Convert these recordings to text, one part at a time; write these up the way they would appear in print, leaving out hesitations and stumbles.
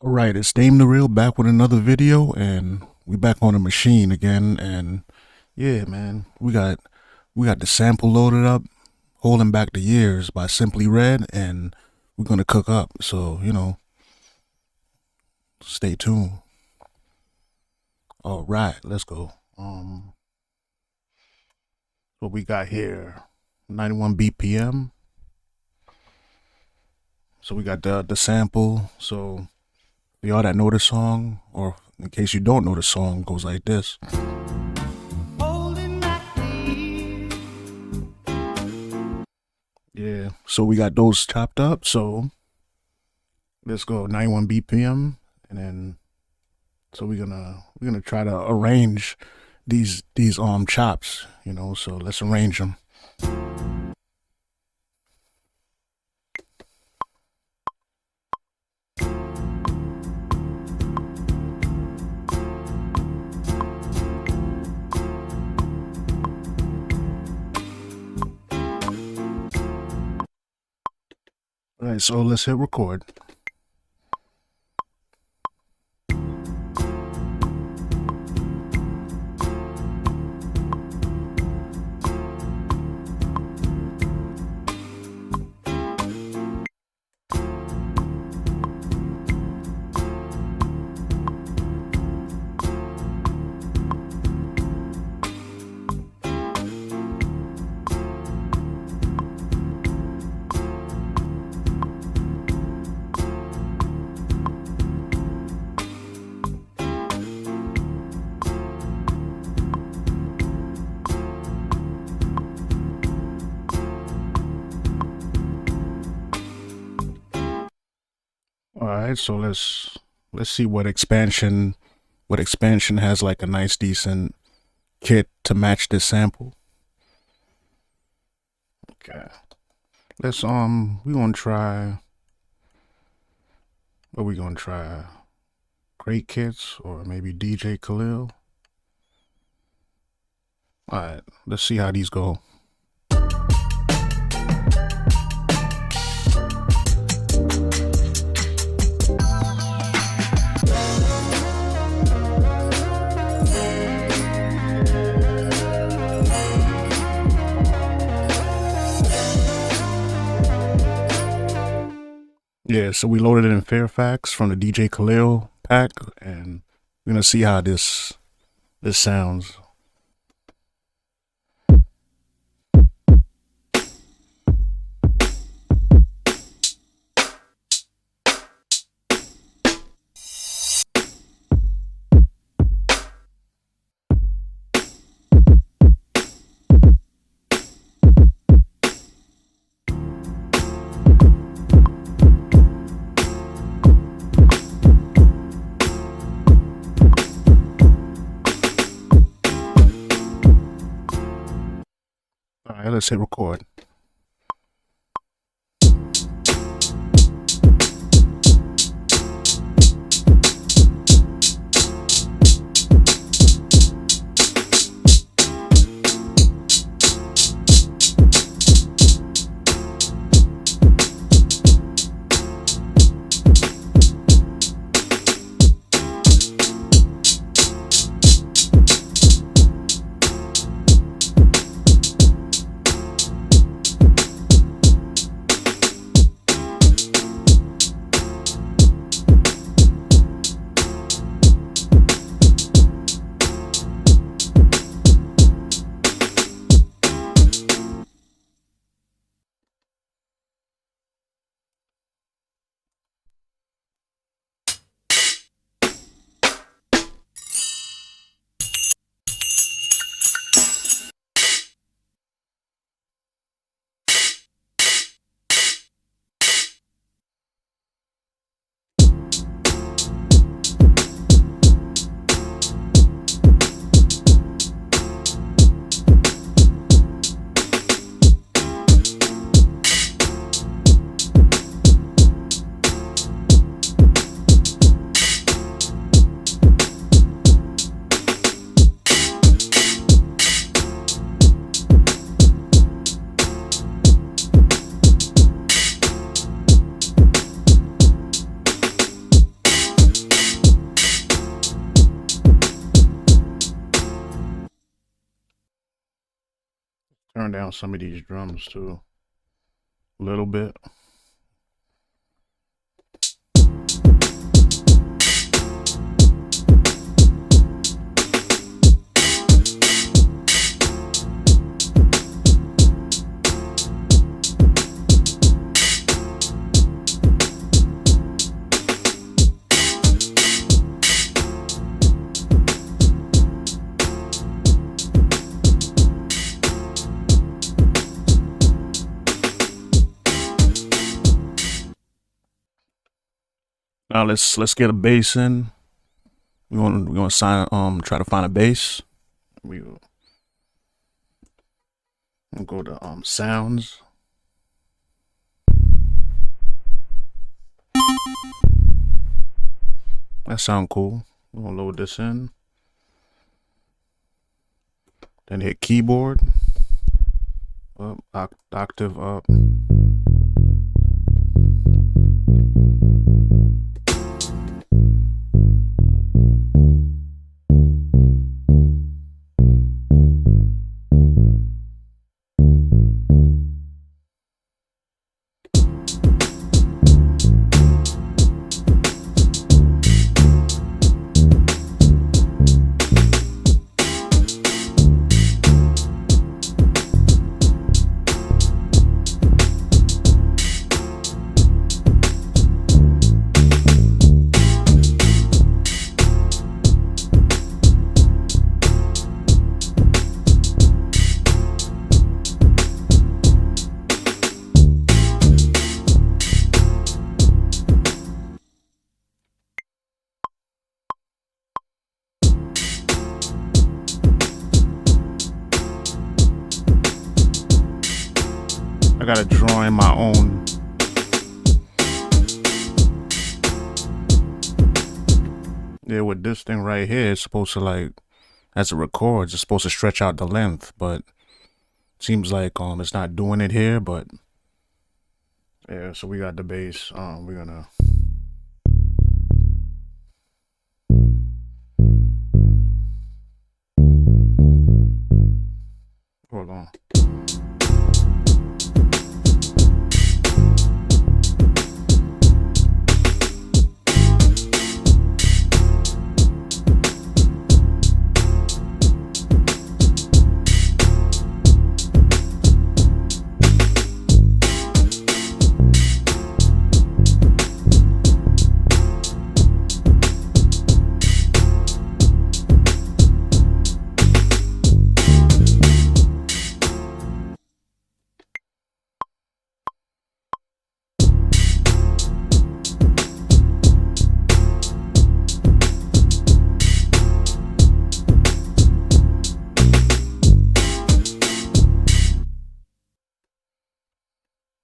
Alright, it's Dame the Real back with another video, and we back on the machine again. And yeah, man, we got the sample loaded up, Holding Back the Years by Simply Red, and we're gonna cook up. So stay tuned. All right, let's go. What we got here? 91 BPM. So we got the sample. So for y'all that know the song, or in case you don't know the song, goes like this. Yeah, so we got those chopped up. So let's go 91 BPM, and then so we're gonna try to arrange these chops. So let's arrange them. All right, so let's hit record. All right, so let's see what expansion has like a nice decent kit to match this sample. Okay, let's we gonna try. What we gonna try? Great Kits or maybe DJ Khalil. All right, let's see how these go. Yeah, so we loaded it in Fairfax from the DJ Khalil pack, and we're gonna see how this sounds. All right, let's hit record. turn down some of these drums too, a little bit. Now let's get a bass in. We're gonna try to find a bass. We'll go to sounds. That sound cool. We're gonna load this in. Then hit keyboard. Up, octave up. I gotta draw in my own. Yeah, with this thing right here, it's supposed to, like, as it records, it's supposed to stretch out the length, but it seems like it's not doing it here. But yeah, so we got the bass. We're gonna hold on.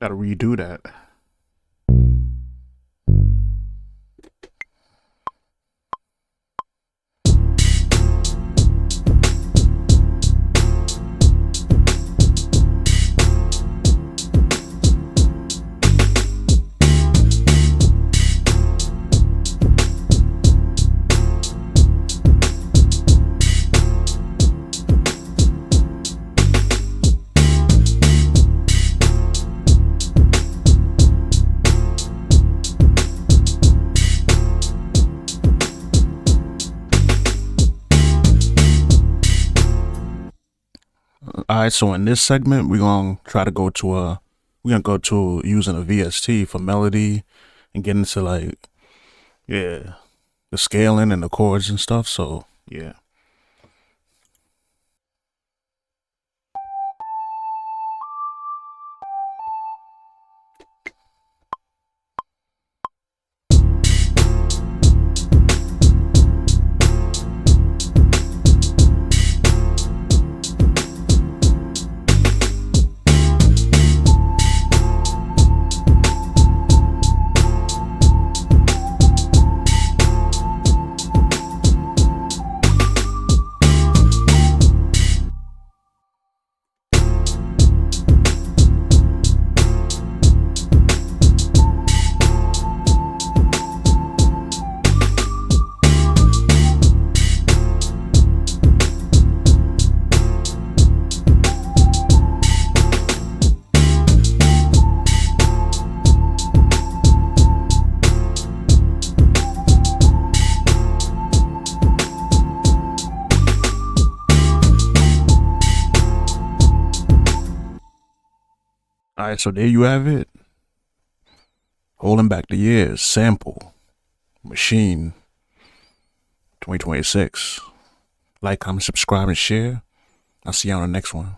Gotta redo that. Alright, so in this segment, we're gonna go to using a VST for melody and get into, like, yeah, the scaling and the chords and stuff. So yeah. All right, so there you have it. Holding back the years, sample, Maschine 2026. Like, comment, subscribe, and share. I'll see you on the next one.